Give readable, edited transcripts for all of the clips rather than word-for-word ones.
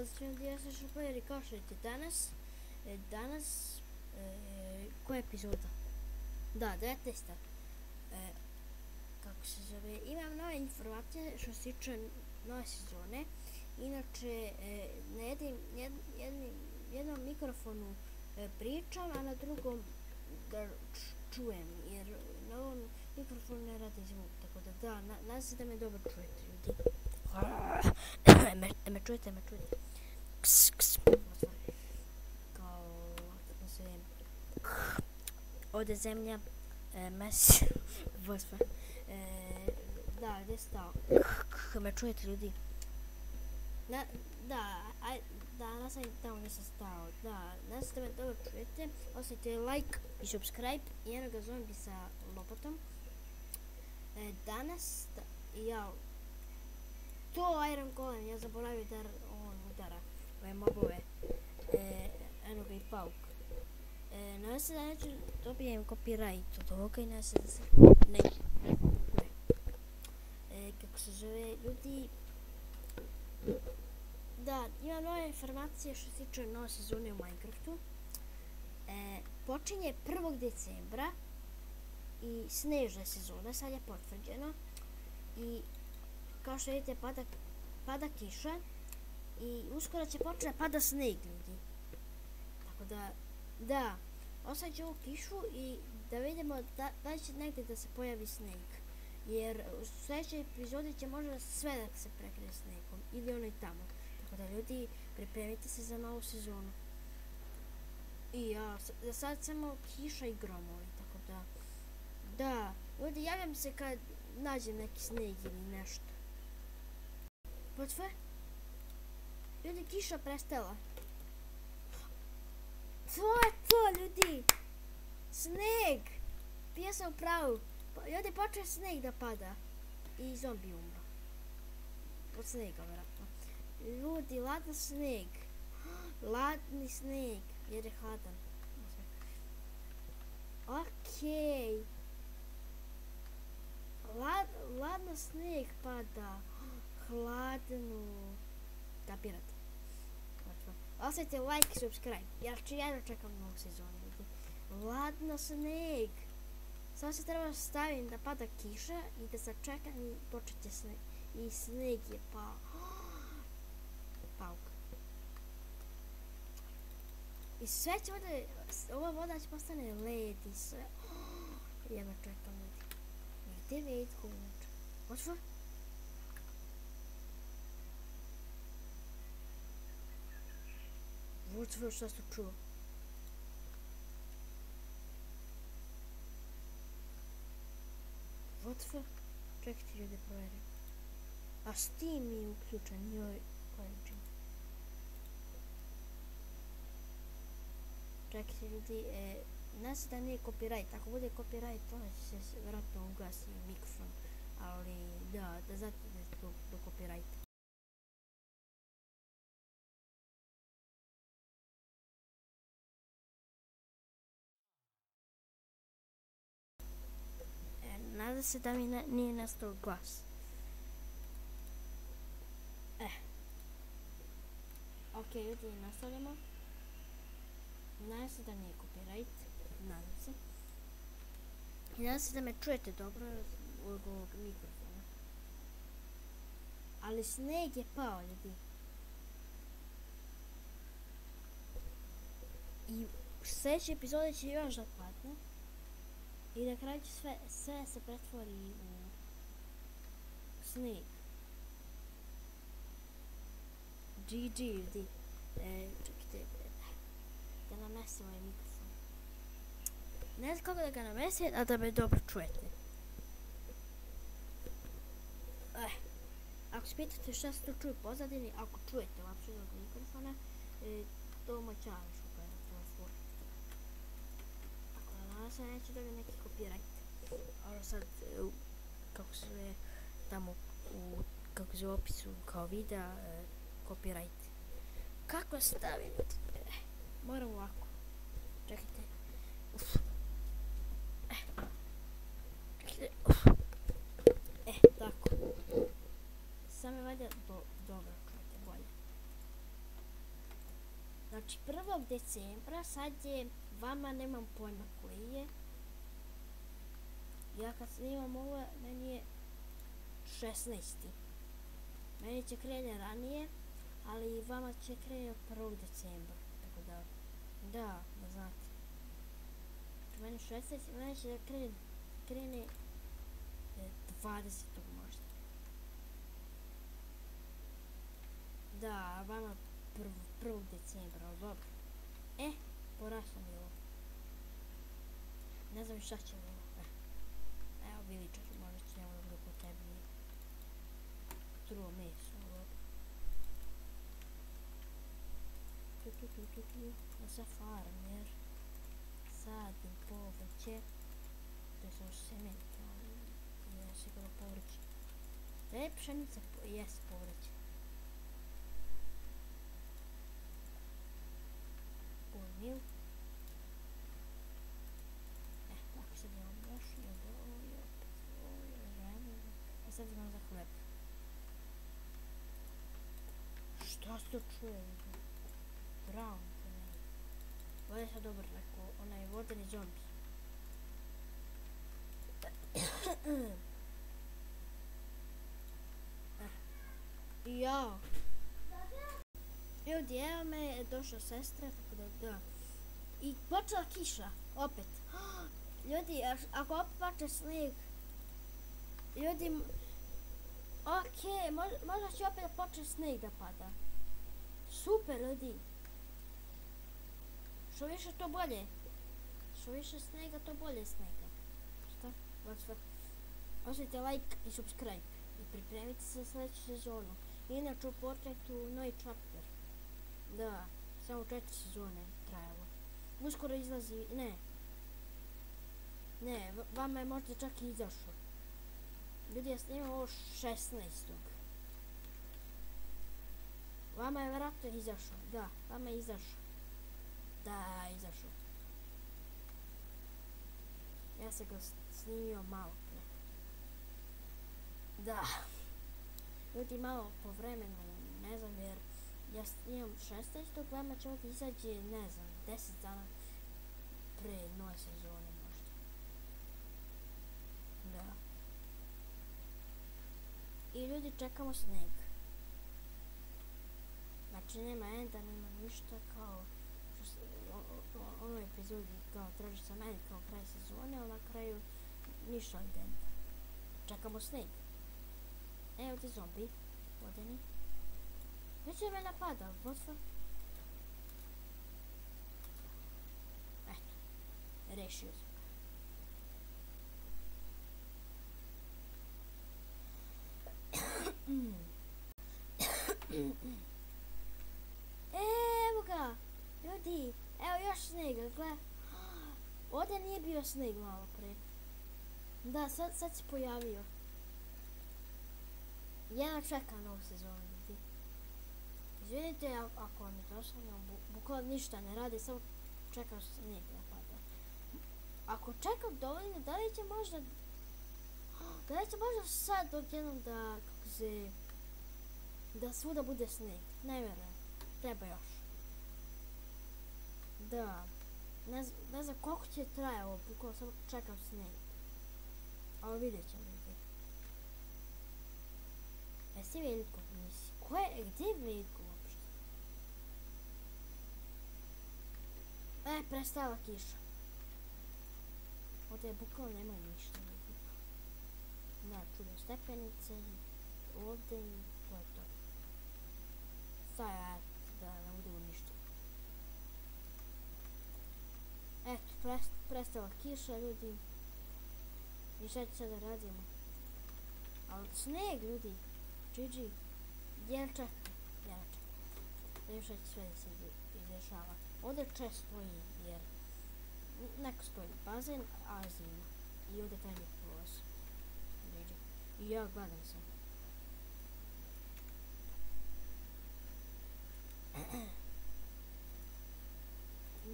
Pozdrav djeca šupleri, kao što vidite danas, koja je epizoda? Da, 19. Kako se zove, imam nove informacije što se tiče nove sezone. Inače, na jednom mikrofonu pričam, a na drugom da čujem, jer na ovom mikrofonu ne radi zvuk, tako da, nadam se da me dobro čujete, ljudi. Me čujete? Kao, kako se zove, ovdje zemlja, mes, vospa. Da, gdje je stao? Me čujete, ljudi? Danas sam tamo gdje sam stao. Da, nadam se da me dobro čujete. Ostavite like i subscribe i jednoga zombi sa lopatom. Danas, to Iron Golem, ja zaboravio da on udara ove mobove. Eno ga i pauk. Nadam se da neću dobijem copyright od ovoga i nadam se da se ne. Kako se zove, ljudi, da, imam nove informacije što se tiče nove sezone u Minecraftu. Počinje 1. decembra i snežna sezona, sad je potvrđeno. I kao što vidite pada kiša i uskoro će početi pada sneg, ljudi. Tako da, ostavit ću ovu kišu i da vidimo da će negdje da se pojavi sneg. Jer u sljedećoj epizodi će možda sve da se prekrije snegom ili ono i tamo. Tako da, ljudi, pripremite se za novu sezonu. I za sad samo kiša i gromovi, tako da, ljudi, javljam se kad nađem neki sneg ili nešto. Potve? Ljudi, kiša prestala. To je to, ljudi! Sneg! Bio sam u pravu. Ljudi, počeo sneg da pada. I zombi umro. Od snega, vjerojatno. Ljudi, ladan sneg. Ladni sneg. Jer je hladan. Okej. Ladno sneg pada. Hladno. Kapirate. Ostavite like i subscribe. Ja ću jedno čekam novu sezonu. Ladno sneg. Samo se treba staviti da pada kiša i da se čeka i počet će sneg. I sneg je pao. Pauk. I sve će ovdje, ova voda će postane led i sve. Jedno čekam, ljudi. Gdje led kunač? Otvo? Otvo, što sam čuo? Otvo? Čekajte, ljudi, provjerim. A Steam je uključen, joj, kojem. Čekajte, ljudi, nadam se da nije copyright. Ako bude copyright, onda će se vjerojatno ugasi mikrofon. Ali da znate da je to do copyright. Nadam se da mi nije nastao glas. Ok, ljudi, nastavljamo. Nadam se da nije copyright. Nadam se. I nadam se da me čujete dobro od ovog mikrofona. Ali sneg je pao, ljudi. I u sljedećoj epizodi će još da padne. I na kraju će sve se pretvori u sneg. GG, ljudi. Čekajte. Da namesim ovaj mikrofon. Ne znam kako da ga namesim, a da me dobro čujete. Ako se pitate šta se tu čuje u pozadini, ako čujete uopće ovog mikrofona, to je moj čaraš u kojem je telefon. Tako da nadam se neću dobiti neki copyright. Ono sad, kako se zove tamo kako se u opisu kao videa, copyright. Kako stavim? Moram ovako. Čekajte. Tako. Samo je valjda dobro, čujete bolje. Znači 1. decembra, sad je, vama nemam pojma koji je. Ja kad snimam ovo, meni je 16. Meni će krene ranije, ali vama će krene 1. decembra. Tako da znate. Meni 16, meni će da krene 20. možda. Da, vama 1. decembra, ali dobro. Poraslo mi ovo. Ne znam šta će ovo. Evo viličar, možda će ovo da upotrebi truo meso. Ja sam farmer. Sadim povrće. To je samo semen. Ja sigurno povrće. Da je pšenica, jes povrće. Pojmil. Tako se imam još i ovo i opet ovo i ženu. A sad imam za hleb. Šta se to čuje? Brown. Ovo je sad dobro rekao, onaj vodeni zombi. Jao. Ljudi, evo me je došla sestra, tako da. I počela kiša, opet. Ljudi, ako opet pače snijeg, ljudi, okej, možda će opet početi snijeg da pada. Super, ljudi. Što više to bolje. Što više snijega, to bolje snijega. Šta? Ostavite like i subscribe. I pripremite se za sljedeću sezonu. Inače u portretu novi chapter. Da, samo 4 sezone trajalo. Uskoro izlazi, ne, vama je možda čak i izašao. Ljudi, ja snimam ovo 16. Vama je vjerojatno izašao, da, vama je izašao. Da, izašao. Ja sam ga snimio malo pre. Da. Ljudi, malo po vremenu, ne znam, jer ja snimam 16. vama će ovdje izađe, ne znam, 10 dana pre nove sezone možda. Da. I ljudi, čekamo sneg. Znači nema enda, nema ništa, kao onoj epizodi kao traži sa meni kao kraj sezone, a na kraju ništa od enda. Čekamo sneg. Evo ti zombi, vodeni. Već je me napadao, vodstvo. Eto, rešio sam ga. Evo ga, ljudi, evo još snega, gle. Ovdje nije bio sneg malo pre. Da, sad se pojavio. Ja čekam novu sezonu, ljudi. Izvinite ako vam je dosadno, bukvalno ništa ne radi, samo čekam snijeg da pada. Ako čekam dovoljno, da li će možda sad odjednom da svuda bude snijeg, ne vjerujem, treba još. Da, ne znam koliko će traje ovo, bukvalno samo čekam snijeg. Ali vidjet ćemo, ljudi. Jesi Veljko? Nisi. Gdje je Veljko uopšte? Prestala kiša. Ovdje bukvalno nema ništa. Da, čudo stepenice. Ovdje i to je to. Sad da ne budemo ništa. Eto, prestala kiša, ljudi. I šta će sada radimo? Ali sneg, ljudi. GG. Jel čekaj. Da još će sve da se izdešava. Ovdje čest stoji jer neko stoji bazen, a zima. I ovdje taj je prolaz. GG. I ja gledam sam.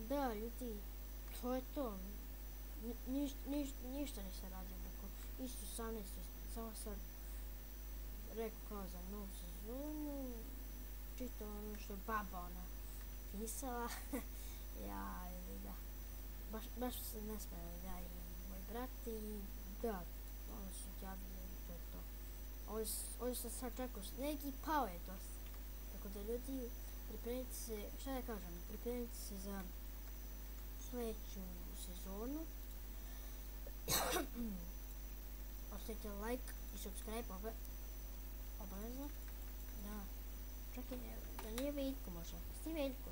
Da, ljudi, to je to. Ništa ne se radi. Isto 18. Samo sad rekao kao za novu sezonu. Čitao ono što je baba ona pisala. Ja, da. Baš se ne smije, ja i moj brat i da, oni su javili i to je to. Oni su sad čekao sneg i pao je dosta. Tako da ljudi, pripremite se, šta da kažem, pripremite se za sljedeću sezonu. Ostavite like i subscribe obavezno. Da, čekaj, da nije Veljko možda. Sti Veljko,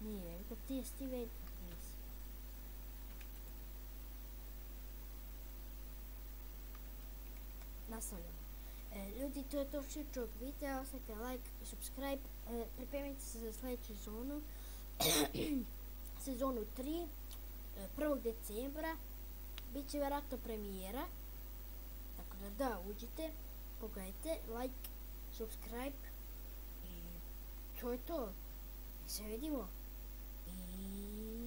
Nije Veljko, ti Veljko, nisi. Nastavljamo. Ljudi, to je to što ovog videa, ostavite like i subscribe. Pripremite se za sljedeću sezonu. Sezonu 3. 1. decembra. Biće vjerojatno premijera. Tako da uđite, pogledajte, like, subscribe i to je to. Se vidimo i